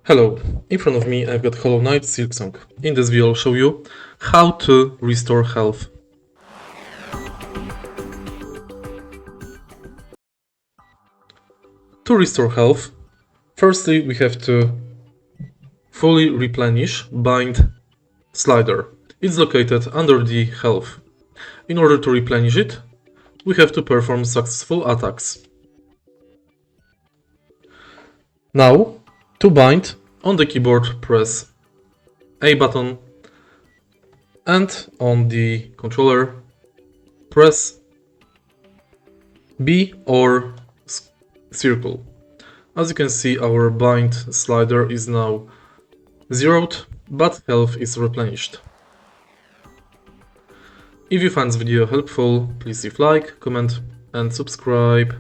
Hello, in front of me I've got Hollow Knight Silksong. In this video I'll show you how to restore health. To restore health, firstly we have to fully replenish bind slider. It's located under the health. In order to replenish it, we have to perform successful attacks. Now, to bind, on the keyboard press A button and on the controller press B or circle. As you can see, our bind slider is now zeroed, but health is replenished. If you find this video helpful, please leave like, comment and subscribe.